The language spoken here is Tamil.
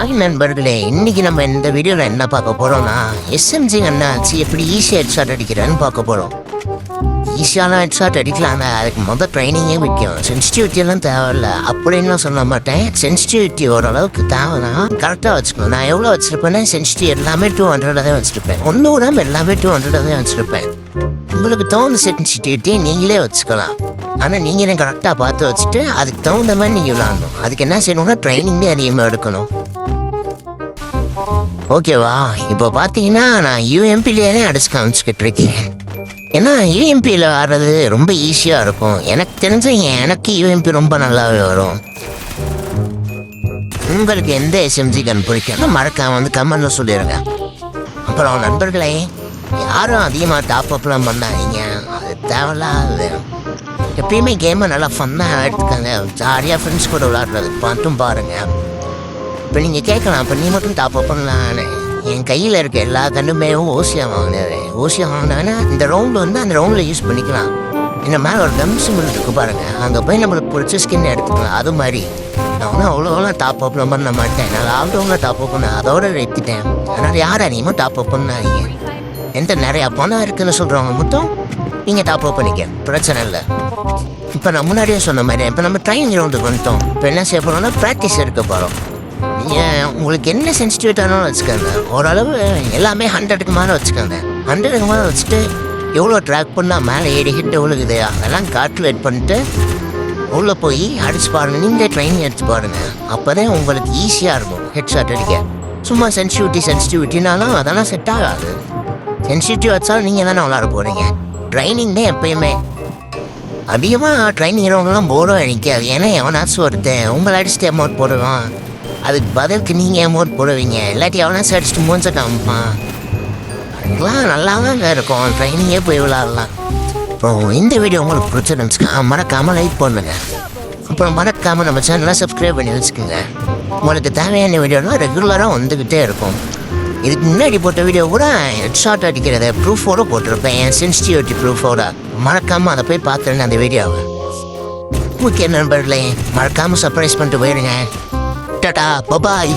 ஹாய் நண்பர்களே, இன்னைக்கு நம்ம இந்த வீடியோவில் என்ன பார்க்க போகிறோம்னா எஸ்எம்ஜி அண்ணாச்சி எப்படி ஈஸியாக ஹெட்ஷாட் அடிக்கிறேன்னு பார்க்க போகிறோம். ஈஸியான ஹெட்ஷாட் அடிக்கலாம்னா அதுக்கு முதல் ட்ரைனிங்கே முக்கியம். சென்சிட்டிவிட்டியெல்லாம் தேவையில்ல அப்படின்னு சொல்ல மாட்டேன். சென்சிட்டிவிட்டி ஓரளவுக்கு தேவைன்னா கரெக்டாக வச்சுக்கணும். நான் எவ்வளோ வச்சுருப்பேன்னா சென்சிட்டிவ் எல்லாமே 200 தான் வச்சுருப்பேன். 100 எல்லாமே 200 தான் வச்சுருப்பேன். உங்களுக்கு தகுந்த சென்சிட்டிவிட்டியை நீங்களே வச்சுக்கலாம். ஆனால் நீங்கள் கரெக்டாக பார்த்து வச்சுட்டு அதுக்கு தகுந்த மாதிரி நீங்கள் விளாடணும். அதுக்கு என்ன செய்யணும்னா ட்ரைனிங்கே அதிகமாக எடுக்கணும். ஓகேவா? இப்போ பார்த்தீங்கன்னா நான் யூஎம்பிலேயே அடிச்சு காமிச்சிக்கிட்டு இருக்கேன். ஏன்னா யூஎம்பியில் ஆடுறது ரொம்ப ஈஸியாக இருக்கும். எனக்கு தெரிஞ்ச எனக்கு யூஎம்பி ரொம்ப நல்லாவே வரும். உங்களுக்கு எந்த எஸ்எம்ஜி கன் பிடிக்கும் மறக்காம வந்து கமெண்ட்ல சொல்லிடுங்க. அப்புறம் நண்பர்களே, யாரும் அதிகமாக டாப் அப்லாம் பண்ணாதீங்க. அது தேவையில்லாது. எப்பயுமே கேமை நல்லா ஃபன்னாக எடுத்துக்கோங்க. ஜாலியாக ஃப்ரெண்ட்ஸ் கூட விளாட்றது பார்த்தும் பாருங்கள். இப்போ நீங்கள் கேட்கலாம், இப்போ நீ மட்டும் டாப் அப் பண்ணலான்னு. என் கையில் இருக்க எல்லா கண்ணுமே ஓசியாக வாங்கினேன். ஓசியாக வாங்கினாங்கன்னா இந்த ரவுண்டில் வந்து அந்த ரவுண்டில் யூஸ் பண்ணிக்கலாம். இந்த மேலே ஒரு கம் சிம்பிள் இருக்குது பாருங்கள், அங்கே போய் நம்மளுக்கு பிடிச்ச ஸ்கின் எடுத்துக்கலாம். அது மாதிரி நான் ஒன்றும் அவ்வளோலாம் டாப் அப்லாம் பண்ண மாட்டேன். நான் லாக்டவுனில் டாப் அப் பண்ண அதோட எடுத்துட்டேன். அதனால் யார் அதிகமாக டாப் அப் பண்ணாதீங்க. எந்த நிறையா பணம் இருக்குதுன்னு சொல்கிறவங்க மட்டும் நீங்கள் டாப் அப் பண்ணிக்க, பிரச்சனை இல்லை. இப்போ நான் முன்னாடியே சொன்ன மாதிரி இப்போ நம்ம ட்ரைனிங் ரவுண்டுக்கு வந்துட்டோம். இப்போ என்ன செய்ய போகிறோம்னா ப்ராக்டிஸ் எடுக்க போகிறோம். நீங்கள் உங்களுக்கு என்ன சென்சிட்டிவிட்டானாலும் வச்சுக்கோங்க. ஓரளவு எல்லாமே 100க்கு மேலே வச்சுக்கோங்க. 100க்கு மேலே வச்சுட்டு எவ்வளோ ட்ராக் பண்ணால் மேலே 7 ஹிட் விழுகுது அதெல்லாம் கால்குலேட் பண்ணிட்டு உள்ளே போய் அடிச்சு பாருங்கள். நீங்களே ட்ரைனிங் அடிச்சு பாருங்கள். அப்போ தான் உங்களுக்கு ஈஸியாக இருக்கும் ஹெட்ஷாட் அடிக்க. சும்மா சென்சிட்டிவிட்டினாலும் அதெல்லாம் செட் ஆகாது. சென்சிட்டிவ் வச்சாலும் நீங்கள் தானே விளாட போகிறீங்க. ட்ரைனிங் தான் எப்பயுமே. அதிகமாக ட்ரைனிங் ரவுண்ட்லாம் போடும் அடிக்காது. ஏன்னா எவனாச்சும் ஒருத்தன் உங்களை அடிச்சுட்டு அமௌண்ட் போடுவான். அதுக்கு பதிலுக்கு நீங்கள் அமௌண்ட் போடுவீங்க. இல்லாட்டி எவனாச்சும் அடிச்சுட்டு மூஞ்ச காமிப்பான். அதுக்கெலாம் நல்லா தான் இருக்கும். ட்ரைனிங்கே போய் விளாட்லாம். அப்புறம் இந்த வீடியோ உங்களுக்கு பிடிச்சிருந்துச்சுக்கா மறக்காமல் லைக் பண்ணுங்க. அப்புறம் மறக்காமல் நம்ம சேனலை சப்ஸ்கிரைப் பண்ணி வச்சுக்கோங்க. உங்களுக்கு தேவையான வீடியோலாம் ரெகுலராக வந்துக்கிட்டே இருக்கும். இதுக்கு முன்னாடி போட்ட வீடியோ கூட ஹெட்ஷாட் அடிக்கிறத ப்ரூஃபோடு போட்டிருப்பேன். என் சென்சிட்டிவிட்டி ப்ரூஃபோட. மறக்காமல் அதை போய் பார்த்துருங்க அந்த வீடியோவை. ஓகே நண்பர்களே, மறக்காமல் சர்ப்ரைஸ் பண்ணிட்டு போயிடுங்க. டாடா, பபாய்.